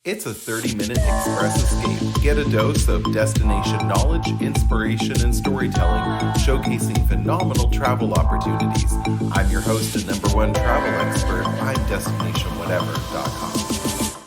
It's a 30-minute express escape. Get a dose of destination knowledge, inspiration, and storytelling, showcasing phenomenal travel opportunities. I'm your host and number one travel expert. I'm DestinationWhatever.com.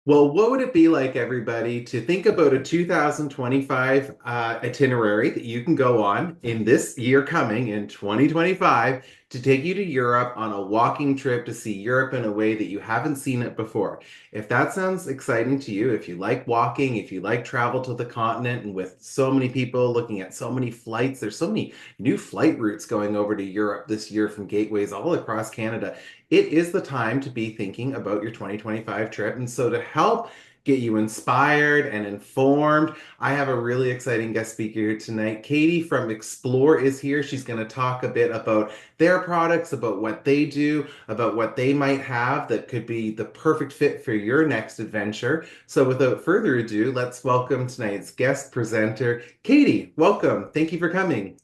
Well, what would it be like, everybody, to think about a 2025 itinerary that you can go on in this year coming in 2025 to take you to Europe on a walking trip to see Europe in a way that you haven't seen it before? If that sounds exciting to you, if you like walking, if you like travel to the continent, and with so many people looking at so many flights, there's so many new flight routes going over to Europe this year from gateways all across Canada. It is the time to be thinking about your 2025 trip. And so to help get you inspired and informed, I have a really exciting guest speaker here tonight. Katy from Explore is here. She's going to talk a bit about their products, about what they do, about what they might have that could be the perfect fit for your next adventure. So without further ado, let's welcome tonight's guest presenter, Katy. Welcome. Thank you for coming.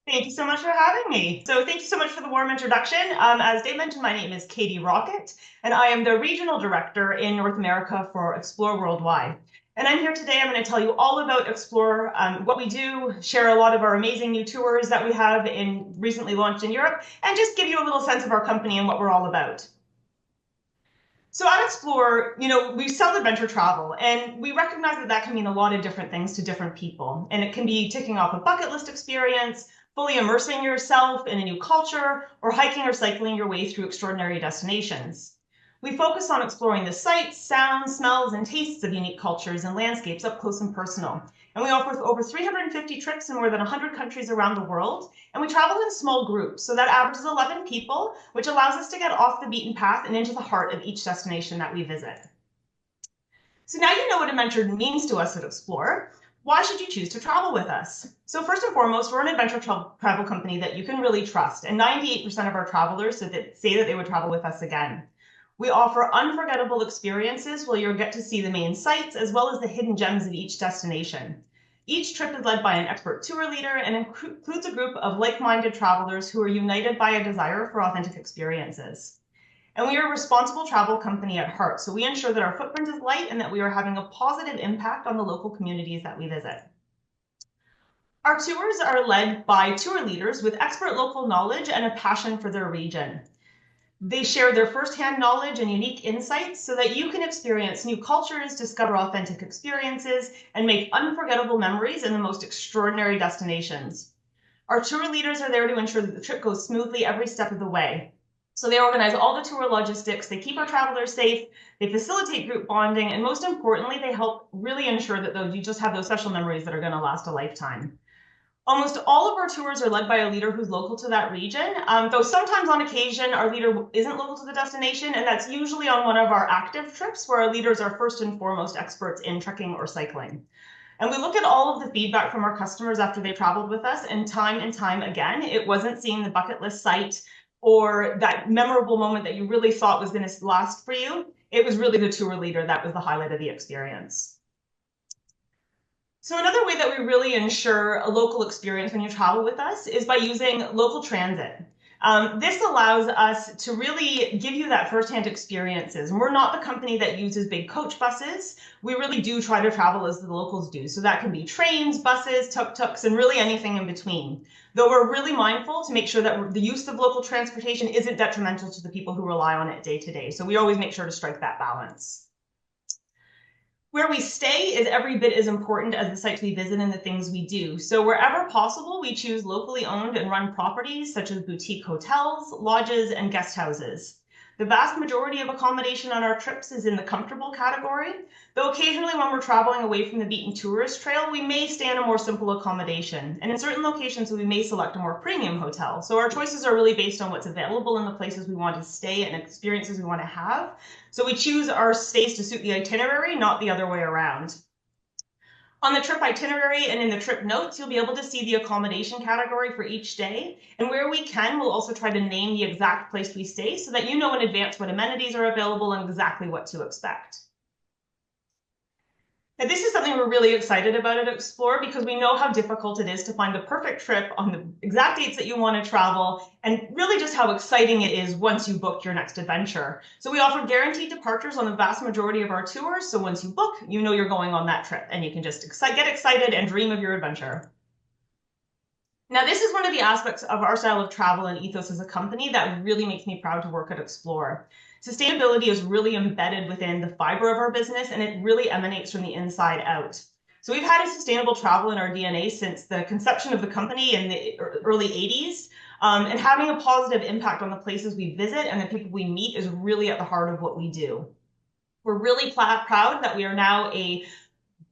Thank you so much for having me. So thank you so much for the warm introduction. As Dave mentioned, my name is Katy Rockett, and I am the Regional Director in North America for Explore Worldwide. And I'm here today, I'm going to tell you all about Explore, what we do, share a lot of our amazing new tours that we have recently launched in Europe, and just give you a little sense of our company and what we're all about. So at Explore, we sell adventure travel, and we recognize that that can mean a lot of different things to different people. And it can be ticking off a bucket list experience, fully immersing yourself in a new culture, or hiking or cycling your way through extraordinary destinations. We focus on exploring the sights, sounds, smells, and tastes of unique cultures and landscapes up close and personal. And we offer over 350 trips in more than 100 countries around the world. And we travel in small groups, so that averages 11 people, which allows us to get off the beaten path and into the heart of each destination that we visit. So now you know what adventure means to us at Explore. Why should you choose to travel with us? So first and foremost, we're an adventure travel company that you can really trust, and 98% of our travelers say that they would travel with us again. We offer unforgettable experiences where you'll get to see the main sights as well as the hidden gems of each destination. Each trip is led by an expert tour leader and includes a group of like-minded travelers who are united by a desire for authentic experiences. And we are a responsible travel company at heart, so we ensure that our footprint is light and that we are having a positive impact on the local communities that we visit. Our tours are led by tour leaders with expert local knowledge and a passion for their region. They share their firsthand knowledge and unique insights so that you can experience new cultures, discover authentic experiences, and make unforgettable memories in the most extraordinary destinations. Our tour leaders are there to ensure that the trip goes smoothly every step of the way. So they organize all the tour logistics, they keep our travelers safe, they facilitate group bonding, and most importantly, they help really ensure that you just have those special memories that are going to last a lifetime. Almost all of our tours are led by a leader who's local to that region, though sometimes on occasion our leader isn't local to the destination, and that's usually on one of our active trips where our leaders are first and foremost experts in trekking or cycling. And we look at all of the feedback from our customers after they traveled with us, and time again, it wasn't seeing the bucket list site or that memorable moment that you really thought was going to last for you. It was really the tour leader that was the highlight of the experience. So another way that we really ensure a local experience when you travel with us is by using local transit. This allows us to really give you that firsthand experiences. And we're not the company that uses big coach buses. We really do try to travel as the locals do. So that can be trains, buses, tuk-tuks, and really anything in between. Though we're really mindful to make sure that the use of local transportation isn't detrimental to the people who rely on it day to day. So we always make sure to strike that balance. Where we stay is every bit as important as the sites we visit and the things we do. So wherever possible, we choose locally owned and run properties such as boutique hotels, lodges, and guest houses. The vast majority of accommodation on our trips is in the comfortable category, though occasionally when we're traveling away from the beaten tourist trail, we may stay in a more simple accommodation. And in certain locations, we may select a more premium hotel. So our choices are really based on what's available in the places we want to stay and experiences we want to have. So we choose our stays to suit the itinerary, not the other way around. On the trip itinerary and in the trip notes, you'll be able to see the accommodation category for each day. And where we can, we'll also try to name the exact place we stay so that you know in advance what amenities are available and exactly what to expect. And this is something we're really excited about at Explore because we know how difficult it is to find the perfect trip on the exact dates that you want to travel, and really just how exciting it is once you book your next adventure. So we offer guaranteed departures on the vast majority of our tours. So once you book, you know you're going on that trip and you can just get excited and dream of your adventure. Now, this is one of the aspects of our style of travel and ethos as a company that really makes me proud to work at Explore. Sustainability is really embedded within the fiber of our business, and it really emanates from the inside out. So we've had a sustainable travel in our DNA since the conception of the company in the early 80s. And having a positive impact on the places we visit and the people we meet is really at the heart of what we do. We're really proud that we are now a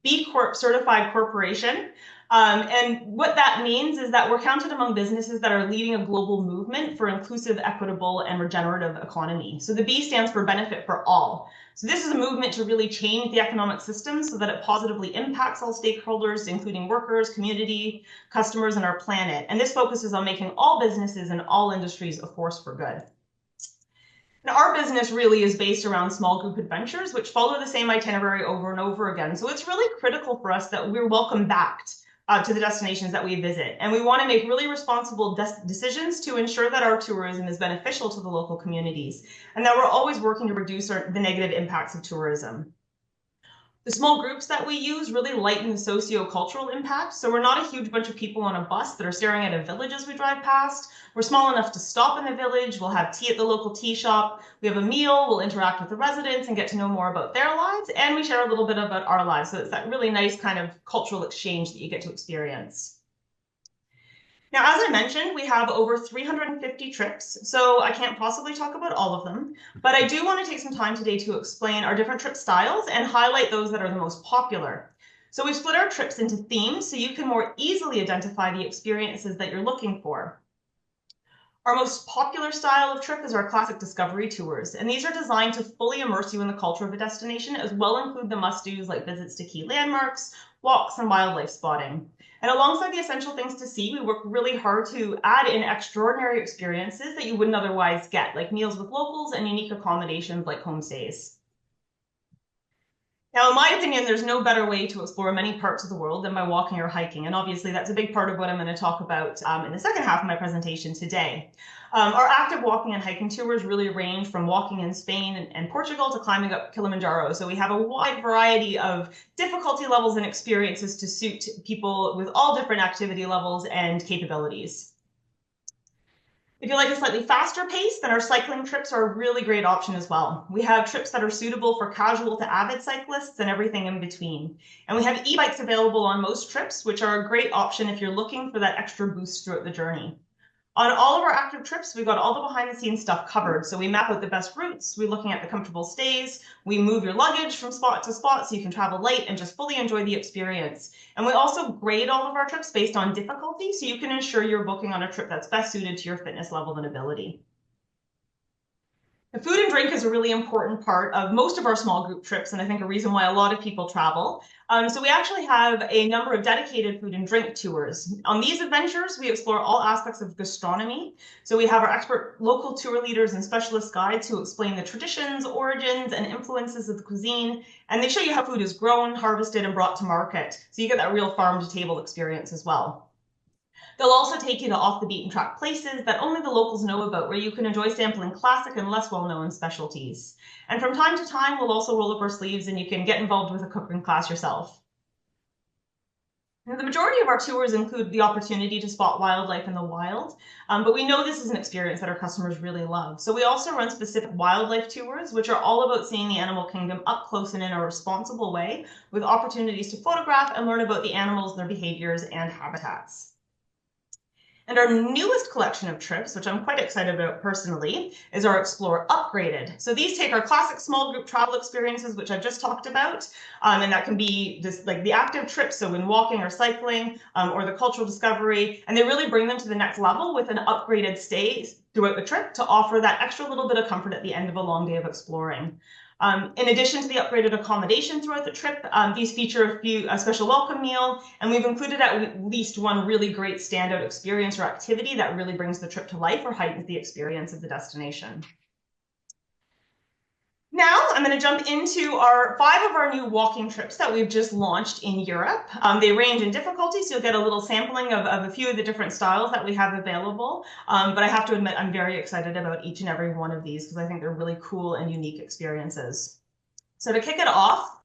B Corp certified corporation. And what that means is that we're counted among businesses that are leading a global movement for inclusive, equitable, and regenerative economy. So the B stands for benefit for all. So this is a movement to really change the economic system so that it positively impacts all stakeholders, including workers, community, customers, and our planet. And this focuses on making all businesses and all industries a force for good. Now, our business really is based around small group adventures, which follow the same itinerary over and over again. So it's really critical for us that we're welcome back to the destinations that we visit. And we want to make really responsible decisions to ensure that our tourism is beneficial to the local communities and that we're always working to reduce the negative impacts of tourism. The small groups that we use really lighten the socio-cultural impact. So we're not a huge bunch of people on a bus that are staring at a village as we drive past. We're small enough to stop in the village. We'll have tea at the local tea shop. We have a meal. We'll interact with the residents and get to know more about their lives. And we share a little bit about our lives. So it's that really nice kind of cultural exchange that you get to experience. Now, as I mentioned, we have over 350 trips, so I can't possibly talk about all of them, but I do want to take some time today to explain our different trip styles and highlight those that are the most popular. So we've split our trips into themes so you can more easily identify the experiences that you're looking for. Our most popular style of trip is our classic discovery tours, and these are designed to fully immerse you in the culture of a destination, as well include the must-dos like visits to key landmarks, walks, and wildlife spotting. And alongside the essential things to see, we work really hard to add in extraordinary experiences that you wouldn't otherwise get, like meals with locals and unique accommodations like homestays. Now, in my opinion, there's no better way to explore many parts of the world than by walking or hiking. And obviously, that's a big part of what I'm going to talk about in the second half of my presentation today. Our active walking and hiking tours really range from walking in Spain and Portugal to climbing up Kilimanjaro. So we have a wide variety of difficulty levels and experiences to suit people with all different activity levels and capabilities. If you like a slightly faster pace, then our cycling trips are a really great option as well. We have trips that are suitable for casual to avid cyclists and everything in between. And we have e-bikes available on most trips, which are a great option if you're looking for that extra boost throughout the journey. On all of our active trips, we've got all the behind the scenes stuff covered. So we map out the best routes, we're looking at the comfortable stays, we move your luggage from spot to spot so you can travel light and just fully enjoy the experience. And we also grade all of our trips based on difficulty so you can ensure you're booking on a trip that's best suited to your fitness level and ability. The food and drink is a really important part of most of our small group trips, and I think a reason why a lot of people travel. So we actually have a number of dedicated food and drink tours. On these adventures, we explore all aspects of gastronomy. So we have our expert local tour leaders and specialist guides who explain the traditions, origins, and influences of the cuisine, and they show you how food is grown, harvested, and brought to market. So you get that real farm-to-table experience as well. They'll also take you to off the beaten track places that only the locals know about, where you can enjoy sampling classic and less well-known specialties. And from time to time, we'll also roll up our sleeves and you can get involved with a cooking class yourself. Now, the majority of our tours include the opportunity to spot wildlife in the wild, but we know this is an experience that our customers really love. So we also run specific wildlife tours, which are all about seeing the animal kingdom up close and in a responsible way, with opportunities to photograph and learn about the animals, their behaviors, and habitats. And our newest collection of trips, which I'm quite excited about personally, is our Explore Upgraded. So these take our classic small group travel experiences, which I've just talked about, and that can be just like the active trips, so when walking or cycling, or the cultural discovery, and they really bring them to the next level with an upgraded stay throughout the trip to offer that extra little bit of comfort at the end of a long day of exploring. In addition to the upgraded accommodation throughout the trip, these feature a special welcome meal, and we've included at least one really great standout experience or activity that really brings the trip to life or heightens the experience of the destination. Now I'm going to jump into our 5 of our new walking trips that we've just launched in Europe. They range in difficulty, so you'll get a little sampling of a few of the different styles that we have available. But I have to admit, I'm very excited about each and every one of these because I think they're really cool and unique experiences. So to kick it off,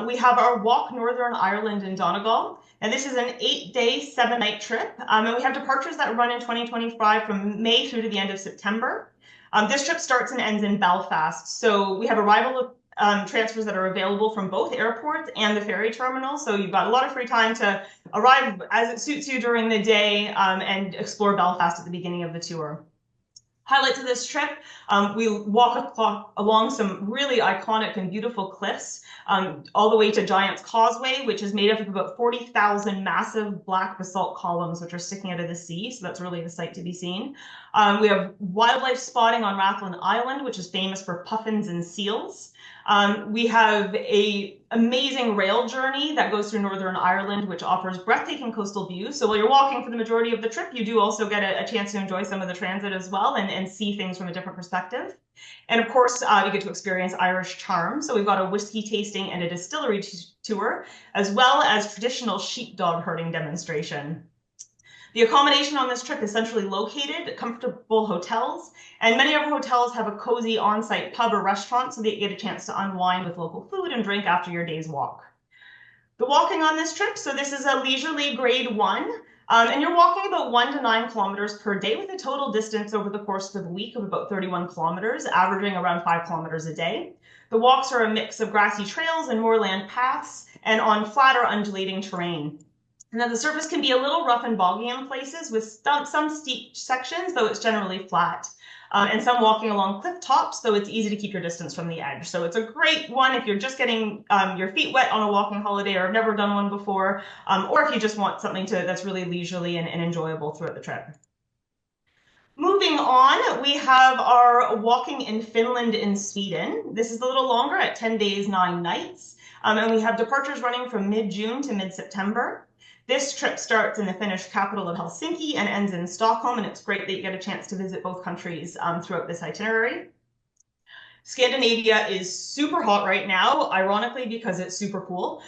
we have our Walk Northern Ireland in Donegal. And this is an 8-day, 7-night trip. And we have departures that run in 2025 from May through to the end of September. This trip starts and ends in Belfast. So we have arrival transfers that are available from both airports and the ferry terminal. So you've got a lot of free time to arrive as it suits you during the day and explore Belfast at the beginning of the tour. Highlights of this trip, we walk along some really iconic and beautiful cliffs, all the way to Giant's Causeway, which is made up of about 40,000 massive black basalt columns, which are sticking out of the sea. So that's really a sight to be seen. We have wildlife spotting on Rathlin Island, which is famous for puffins and seals. We have an amazing rail journey that goes through Northern Ireland, which offers breathtaking coastal views. So while you're walking for the majority of the trip, you do also get a chance to enjoy some of the transit as well and see things from a different perspective. And of course, you get to experience Irish charm. So we've got a whiskey tasting and a distillery tour, as well as traditional sheepdog herding demonstration. The accommodation on this trip is centrally located, comfortable hotels, and many of our hotels have a cozy on-site pub or restaurant so that you get a chance to unwind with local food and drink after your day's walk. The walking on this trip, so this is a leisurely grade 1, and you're walking about 1 to 9 kilometers per day with a total distance over the course of the week of about 31 kilometers, averaging around 5 kilometers a day. The walks are a mix of grassy trails and moorland paths and on flat or undulating terrain. And then the surface can be a little rough and boggy in places with some steep sections, though it's generally flat. And some walking along cliff tops, though it's easy to keep your distance from the edge. So it's a great one if you're just getting your feet wet on a walking holiday or have never done one before, or if you just want something that's really leisurely and enjoyable throughout the trip. Moving on, we have our walking in Finland and Sweden. This is a little longer at 10 days, 9 nights. And we have departures running from mid-June to mid-September. This trip starts in the Finnish capital of Helsinki and ends in Stockholm, and it's great that you get a chance to visit both countries throughout this itinerary. Scandinavia is super hot right now, ironically, because it's super cool.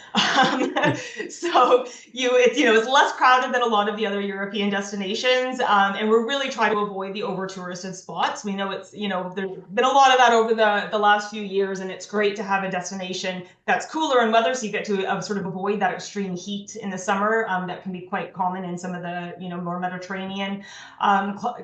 So it's less crowded than a lot of the other European destinations, and we're really trying to avoid the over-touristed spots. We know there's been a lot of that over the last few years, and it's great to have a destination that's cooler in weather, so you get to sort of avoid that extreme heat in the summer that can be quite common in some of the more Mediterranean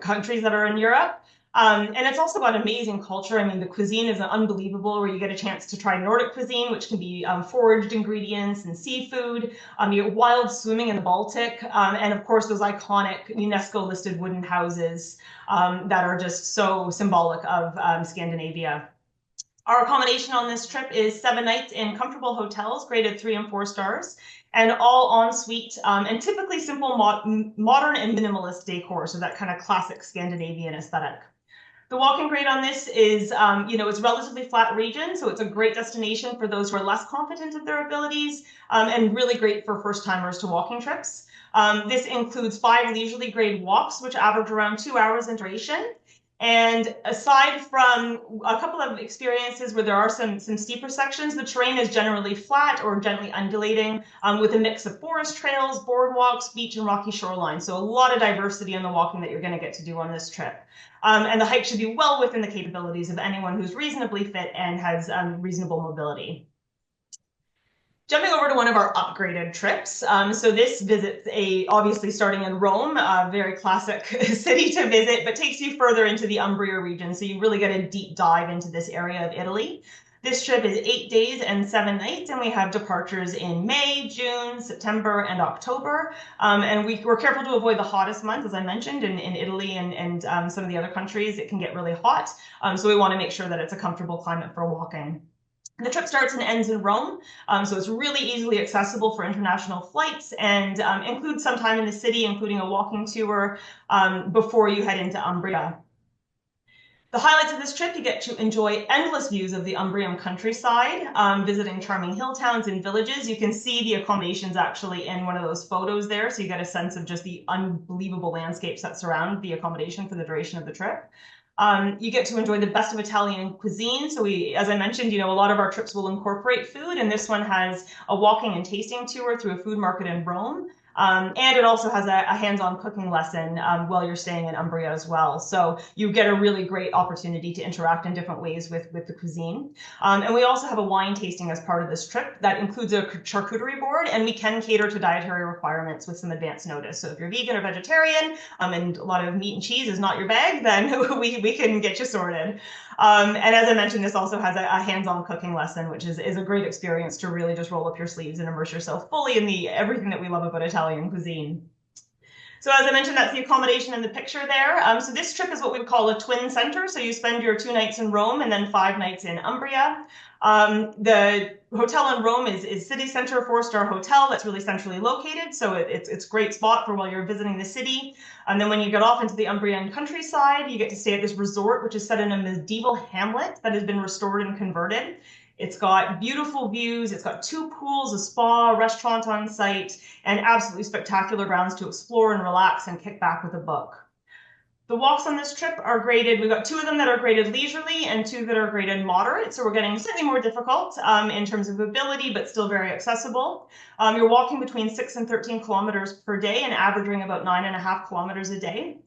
countries that are in Europe. And it's also got amazing culture. I mean, the cuisine is unbelievable, where you get a chance to try Nordic cuisine, which can be foraged ingredients and seafood. You get wild swimming in the Baltic, and of course those iconic UNESCO-listed wooden houses that are just so symbolic of Scandinavia. Our accommodation on this trip is 7 nights in comfortable hotels, graded 3 and 4 stars, and all en suite, and typically simple, modern and minimalist decor, so that kind of classic Scandinavian aesthetic. The walking grade on this is, it's a relatively flat region, so it's a great destination for those who are less confident of their abilities, and really great for first-timers to walking trips. This includes 5 leisurely grade walks, which average around 2 hours in duration. And aside from a couple of experiences where there are some steeper sections, the terrain is generally flat or gently undulating, with a mix of forest trails, boardwalks, beach, and rocky shoreline. So a lot of diversity in the walking that you're going to get to do on this trip. And the hike should be well within the capabilities of anyone who's reasonably fit and has reasonable mobility. Jumping over to one of our upgraded trips. So this visits obviously starting in Rome, a very classic city to visit, but takes you further into the Umbria region. So you really get a deep dive into this area of Italy. This trip is 8 days and 7 nights, and we have departures in May, June, September, and October. And we're careful to avoid the hottest months, as I mentioned, in Italy and some of the other countries. It can get really hot. So we want to make sure that it's a comfortable climate for walking. The trip starts and ends in Rome, so it's really easily accessible for international flights and includes some time in the city, including a walking tour before you head into Umbria. The highlights of this trip, you get to enjoy endless views of the Umbrian countryside, visiting charming hill towns and villages. You can see the accommodations actually in one of those photos there, so you get a sense of just the unbelievable landscapes that surround the accommodation for the duration of the trip. You get to enjoy the best of Italian cuisine. So we, as I mentioned, a lot of our trips will incorporate food, and this one has a walking and tasting tour through a food market in Rome. And it also has a hands-on cooking lesson while you're staying in Umbria as well. So you get a really great opportunity to interact in different ways with the cuisine. And we also have a wine tasting as part of this trip that includes a charcuterie board, and we can cater to dietary requirements with some advance notice. So if you're vegan or vegetarian, and a lot of meat and cheese is not your bag, then we can get you sorted. And as I mentioned, this also has a hands-on cooking lesson, which is a great experience to really just roll up your sleeves and immerse yourself fully in everything that we love about Italian cuisine. So as I mentioned, that's the accommodation in the picture there. So this trip is what we would call a twin center. So you spend your 2 nights in Rome and then 5 nights in Umbria. The hotel in Rome is city center 4-star hotel that's really centrally located. So it's a great spot for while you're visiting the city. And then when you get off into the Umbrian countryside, you get to stay at this resort, which is set in a medieval hamlet that has been restored and converted. It's got beautiful views. It's got 2 pools, a spa, a restaurant on site, and absolutely spectacular grounds to explore and relax and kick back with a book. The walks on this trip are graded. We've got 2 of them that are graded leisurely and 2 that are graded moderate. So we're getting slightly more difficult in terms of ability, but still very accessible. You're walking between 6 and 13 kilometers per day and averaging about 9.5 kilometers a day.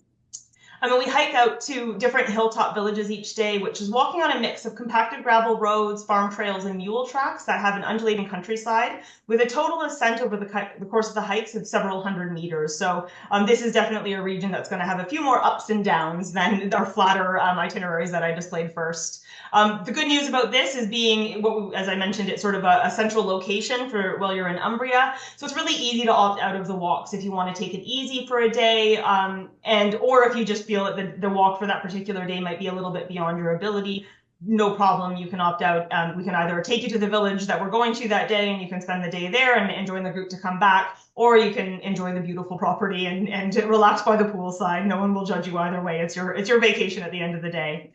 We hike out to different hilltop villages each day, which is walking on a mix of compacted gravel roads, farm trails, and mule tracks that have an undulating countryside with a total ascent over the course of the hikes of several hundred meters. So this is definitely a region that's going to have a few more ups and downs than our flatter itineraries that I displayed first. The good news about this is being, as I mentioned, it's sort of a central location for while you're in Umbria. So it's really easy to opt out of the walks if you want to take it easy for a day, or if you just feel that the walk for that particular day might be a little bit beyond your ability. No problem, you can opt out. We can either take you to the village that we're going to that day and you can spend the day there and join the group to come back, or you can enjoy the beautiful property and relax by the poolside. No one will judge you either way. It's your vacation at the end of the day.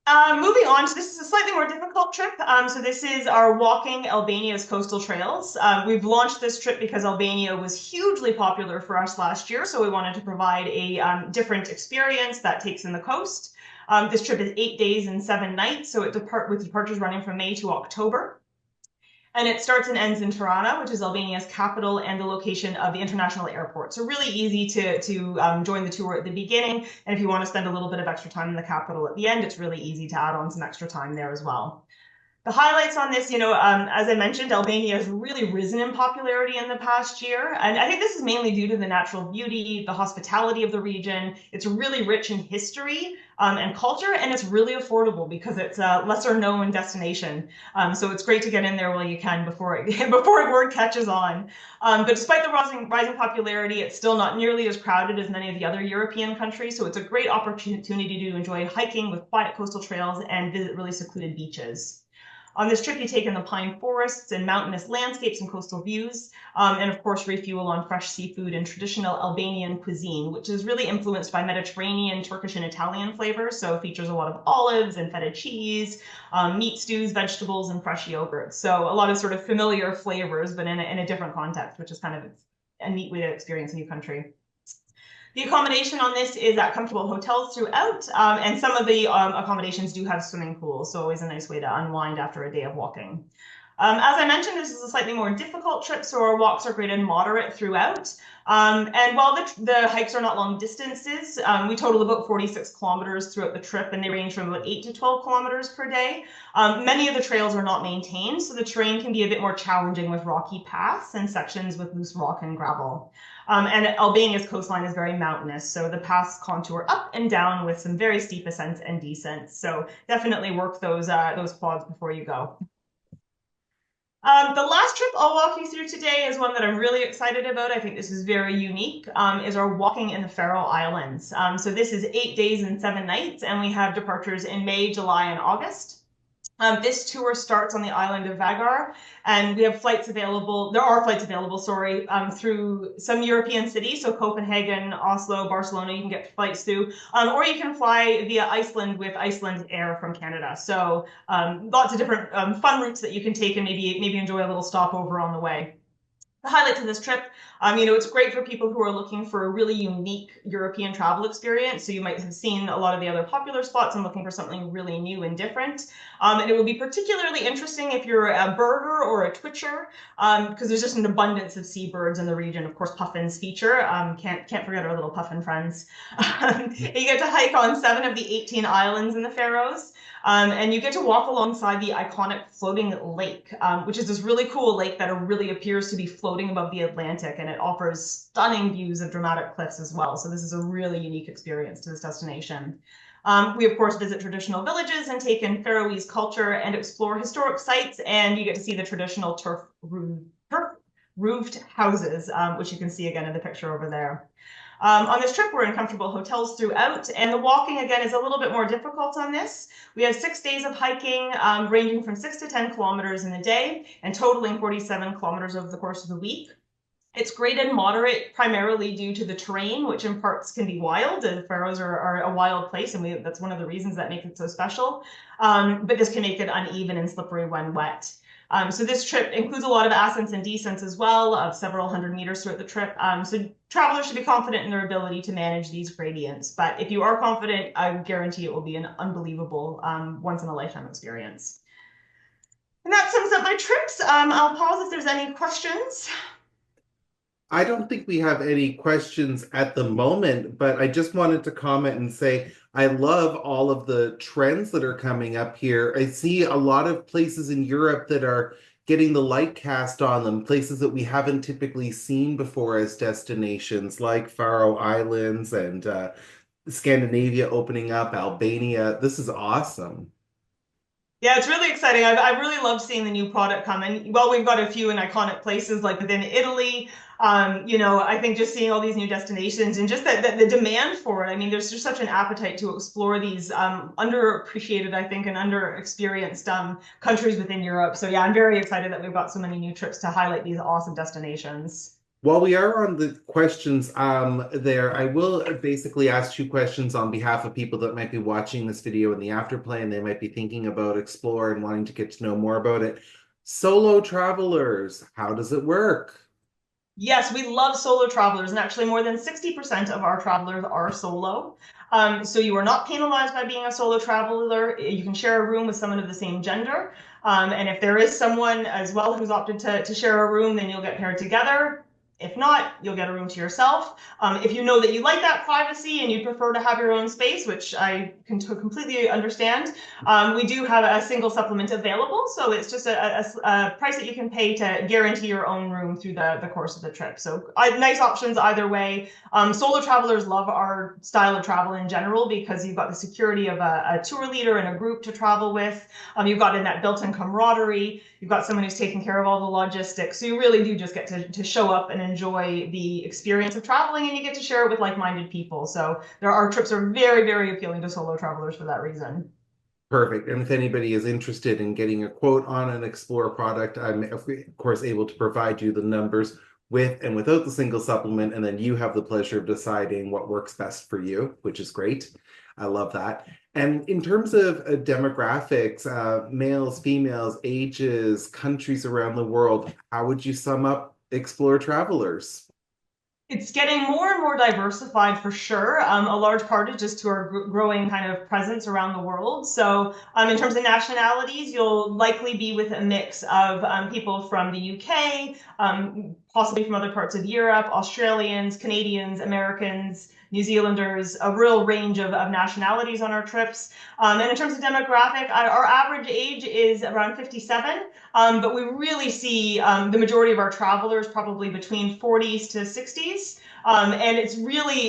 Moving on, so this is a slightly more difficult trip. So this is our Walking Albania's Coastal Trails. We've launched this trip because Albania was hugely popular for us last year, so we wanted to provide a different experience that takes in the coast. This trip is 8 days and 7 nights, so with departures running from May to October. And it starts and ends in Tirana, which is Albania's capital and the location of the international airport. So really easy to join the tour at the beginning. And if you want to spend a little bit of extra time in the capital at the end, it's really easy to add on some extra time there as well. The highlights on this, as I mentioned, Albania has really risen in popularity in the past year. And I think this is mainly due to the natural beauty, the hospitality of the region. It's really rich in history and culture, and it's really affordable because it's a lesser known destination. So it's great to get in there while you can before word catches on. But despite the rising popularity, it's still not nearly as crowded as many of the other European countries. So it's a great opportunity to enjoy hiking with quiet coastal trails and visit really secluded beaches. On this trip, you take in the pine forests and mountainous landscapes and coastal views, and of course, refuel on fresh seafood and traditional Albanian cuisine, which is really influenced by Mediterranean, Turkish, and Italian flavors. So it features a lot of olives and feta cheese, meat stews, vegetables, and fresh yogurt. So a lot of sort of familiar flavors, but in a different context, which is kind of a neat way to experience a new country. The accommodation on this is at comfortable hotels throughout, and some of the accommodations do have swimming pools, so always a nice way to unwind after a day of walking. As I mentioned, this is a slightly more difficult trip, so our walks are graded moderate throughout. And while the hikes are not long distances, we total about 46 kilometers throughout the trip, and they range from about 8 to 12 kilometers per day. Many of the trails are not maintained, so the terrain can be a bit more challenging with rocky paths and sections with loose rock and gravel. And Albania's coastline is very mountainous, so the paths contour up and down with some very steep ascents and descents. So definitely work those quads before you go. The last trip I'll walk you through today is one that I'm really excited about. I think this is very unique, is our walking in the Faroe Islands. So this is 8 days and 7 nights, and we have departures in May, July, and August. This tour starts on the island of Vagar, and we have flights available. There are flights available, sorry, through some European cities, so Copenhagen, Oslo, Barcelona. You can get flights through, or you can fly via Iceland with Iceland Air from Canada. So lots of different fun routes that you can take, and maybe enjoy a little stopover on the way. The highlights of this trip, it's great for people who are looking for a really unique European travel experience. So you might have seen a lot of the other popular spots and looking for something really new and different. And it will be particularly interesting if you're a birder or a twitcher, because there's just an abundance of seabirds in the region. Of course, puffins feature. Can't forget our little puffin friends. You get to hike on 7 of the 18 islands in the Faroes. And you get to walk alongside the iconic floating lake, which is this really cool lake that really appears to be floating above the Atlantic, and it offers stunning views of dramatic cliffs as well. So this is a really unique experience to this destination. We, of course, visit traditional villages and take in Faroese culture and explore historic sites, and you get to see the traditional turf-roofed houses, which you can see again in the picture over there. On this trip, we're in comfortable hotels throughout, and the walking, again, is a little bit more difficult on this. We have 6 days of hiking, ranging from 6 to 10 kilometers in the day, and totaling 47 kilometers over the course of the week. It's great and moderate, primarily due to the terrain, which in parts can be wild. The Faroes are a wild place, and that's one of the reasons that makes it so special. But this can make it uneven and slippery when wet. So this trip includes a lot of ascents and descents as well, of several hundred meters throughout the trip. So travelers should be confident in their ability to manage these gradients. But if you are confident, I guarantee it will be an unbelievable once-in-a-lifetime experience. And that sums up my trips. I'll pause if there's any questions. I don't think we have any questions at the moment, but I just wanted to comment and say I love all of the trends that are coming up here. I see a lot of places in Europe that are getting the light cast on them, places that we haven't typically seen before as destinations, like Faroe Islands and Scandinavia opening up, Albania. This is awesome. Yeah, it's really exciting. I really love seeing the new product come in. Well, we've got a few in iconic places like within Italy. I think just seeing all these new destinations and just that the demand for it. I mean, there's just such an appetite to explore these underappreciated, I think, and underexperienced countries within Europe. So yeah, I'm very excited that we've got so many new trips to highlight these awesome destinations. While we are on the questions there, I will basically ask two questions on behalf of people that might be watching this video in the afterplay and they might be thinking about Explore and wanting to get to know more about it. Solo travelers, how does it work? Yes, we love solo travelers, and actually more than 60% of our travelers are solo. So you are not penalized by being a solo traveler. You can share a room with someone of the same gender. And if there is someone as well who's opted to share a room, then you'll get paired together. If not, you'll get a room to yourself. If you know that you like that privacy and you prefer to have your own space, which I can completely understand, we do have a single supplement available. So it's just a price that you can pay to guarantee your own room through the course of the trip. So nice options either way. Solo travelers love our style of travel in general because you've got the security of a tour leader and a group to travel with. You've got in that built-in camaraderie. You've got someone who's taking care of all the logistics. So you really do just get to show up and enjoy the experience of traveling, and you get to share it with like-minded people. So our trips are very, very appealing to solo travelers for that reason. Perfect. And if anybody is interested in getting a quote on an Explore product, I'm of course able to provide you the numbers with and without the single supplement, and then you have the pleasure of deciding what works best for you, which is great. I love that. And in terms of demographics, males, females, ages, countries around the world, how would you sum up Explore travelers? It's getting more and more diversified for sure. A large part is just to our growing kind of presence around the world. So, in terms of nationalities, you'll likely be with a mix of people from the UK, possibly from other parts of Europe, Australians, Canadians, Americans, New Zealanders, a real range of nationalities on our trips. And in terms of demographic, our average age is around 57. But we really see the majority of our travelers probably between 40s to 60s. And it's really,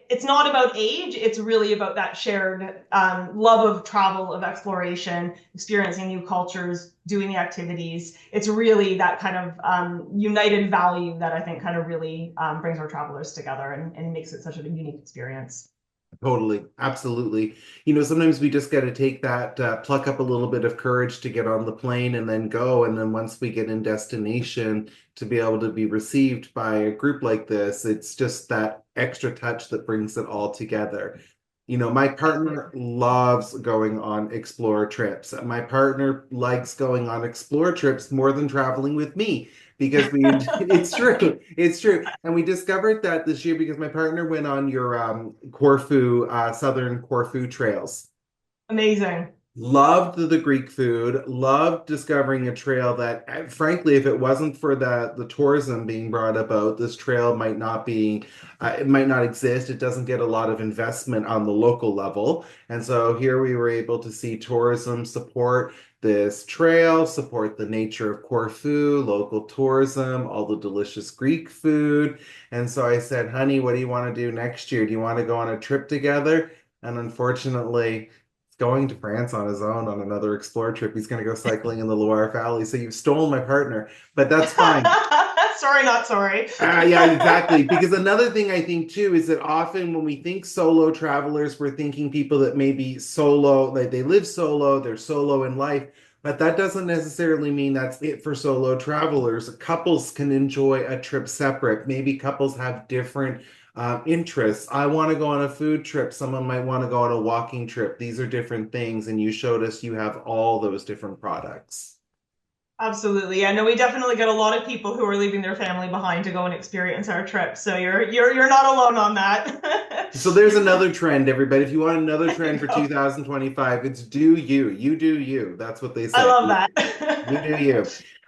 it's not about age, it's really about that shared love of travel, of exploration, experiencing new cultures, doing the activities. It's really that kind of united value that I think kind of really brings our travelers together and makes it such a unique experience. Totally, absolutely. Sometimes we just got to take that, pluck up a little bit of courage to get on the plane and then go. And then once we get in destination, to be able to be received by a group like this, it's just that extra touch that brings it all together. My Absolutely. partner loves going on explore trips. My partner likes going on explore trips more than traveling with me because it's true. It's true. And we discovered that this year because my partner went on your Corfu, Southern Corfu trails. Amazing. Loved the Greek food, loved discovering a trail that, frankly, if it wasn't for the tourism being brought about, this trail it might not exist. It doesn't get a lot of investment on the local level. And so here we were able to see tourism support this trail, support the nature of Corfu, local tourism, all the delicious Greek food. And so I said, honey, what do you want to do next year? Do you want to go on a trip together? And unfortunately, going to France on his own on another explore trip. He's going to go cycling in the Loire Valley. So you've stolen my partner, but that's fine. Sorry, not sorry. Yeah, exactly. Because another thing I think too is that often when we think solo travelers, we're thinking people that may be solo, like they live solo, they're solo in life. But that doesn't necessarily mean that's it for solo travelers. Couples can enjoy a trip separate. Maybe couples have different interests. I want to go on a food trip. Someone might want to go on a walking trip. These are different things. And you showed us you have all those different products. Absolutely. Yeah, no, we definitely get a lot of people who are leaving their family behind to go and experience our trip. So you're not alone on that. So there's another trend, everybody. If you want another I trend for know. 2025, it's do you. You do you. That's what they I say. love You do that. you.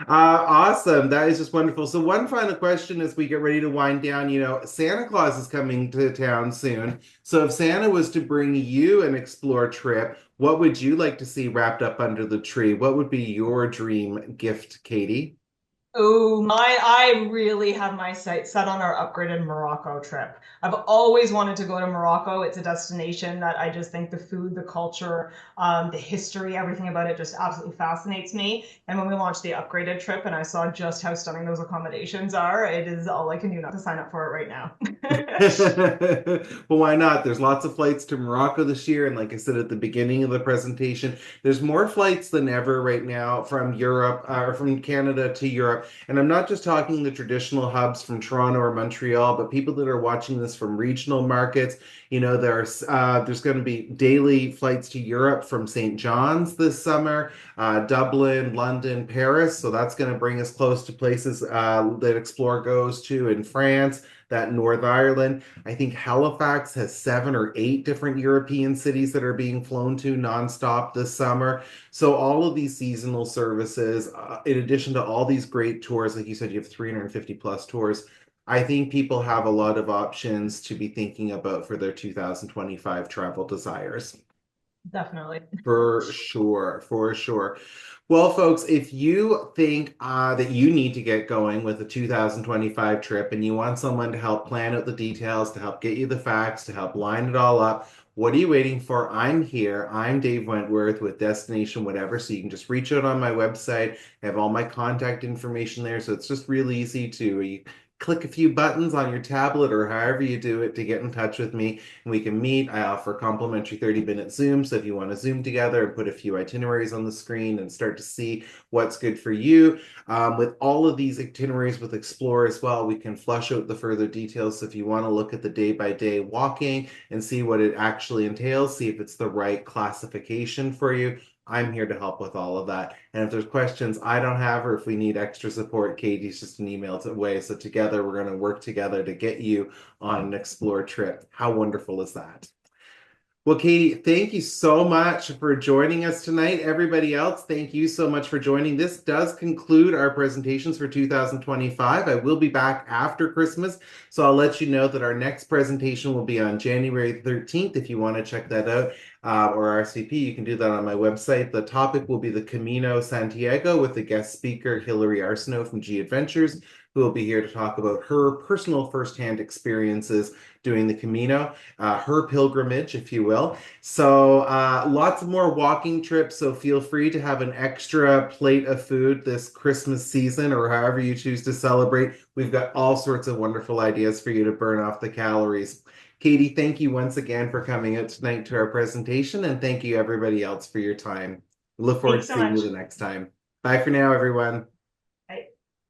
Awesome. That is just wonderful. So one final question as we get ready to wind down, Santa Claus is coming to town soon. So if Santa was to bring you an explore trip, what would you like to see wrapped up under the tree? What would be your dream gift, Katie? Oh, I really have my sights set on our upgraded Morocco trip. I've always wanted to go to Morocco. It's a destination that I just think the food, the culture, the history, everything about it just absolutely fascinates me. And when we launched the upgraded trip and I saw just how stunning those accommodations are, it is all I can do not to sign up for it right now. Well, why not? There's lots of flights to Morocco this year. And like I said at the beginning of the presentation, there's more flights than ever right now from Europe or from Canada to Europe. And I'm not just talking the traditional hubs from Toronto or Montreal, but people that are watching this from regional markets. There's going to be daily flights to Europe from St. John's this summer, Dublin, London, Paris. So that's going to bring us close to places that Explore goes to in France, that North Ireland. I think Halifax has 7 or 8 different European cities that are being flown to nonstop this summer. So all of these seasonal services, in addition to all these great tours, like you said, you have 350 plus tours. I think people have a lot of options to be thinking about for their 2025 travel desires. Definitely. For sure, for sure. Well, folks, if you think that you need to get going with a 2025 trip and you want someone to help plan out the details, to help get you the facts, to help line it all up, what are you waiting for? I'm here. I'm Dave Wentworth with Destination Whatever. So you can just reach out on my website. I have all my contact information there. So it's just really easy to you click a few buttons on your tablet or however you do it to get in touch with me and we can meet. I offer complimentary 30-minute Zoom. So if you want to Zoom together and put a few itineraries on the screen and start to see what's good for you, with all of these itineraries with Explore as well, we can flush out the further details. So if you want to look at the day-by-day walking and see what it actually entails, see if it's the right classification for you, I'm here to help with all of that. And if there's questions I don't have, or if we need extra support, Katie's just an email away. So together we're going to work together to get you on an Explore trip. How wonderful is that? Well, Katie, thank you so much for joining us tonight. Everybody else, thank you so much for joining. This does conclude our presentations for 2025. I will be back after Christmas, so I'll let you know that our next presentation will be on January 13th. If you want to check that out or RSVP, you can do that on my website. The topic will be the Camino Santiago with the guest speaker, Hilary Arsenault from G Adventures, who will be here to talk about her personal firsthand experiences doing the Camino, her pilgrimage, if you will. So lots of more walking trips. So feel free to have an extra plate of food this Christmas season or however you choose to celebrate. We've got all sorts of wonderful ideas for you to burn off the calories. Katie, thank you once again for coming out tonight to our presentation, and thank you everybody else for your time. We look forward to Thanks so seeing you much. the next time. Bye for now, everyone. Bye.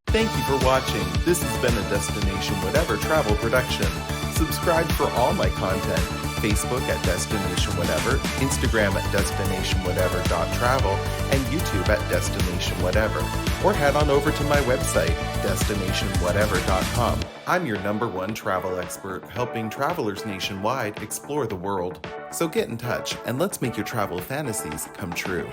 Thank you for watching. This has been a Destination Whatever travel production. Subscribe for all my content Facebook at Destination Whatever, Instagram at destinationwhatever.travel, and YouTube at Destination Whatever. Or head on over to my website, destinationwhatever.com. I'm your #1 travel expert, helping travelers nationwide explore the world. So get in touch and let's make your travel fantasies come true.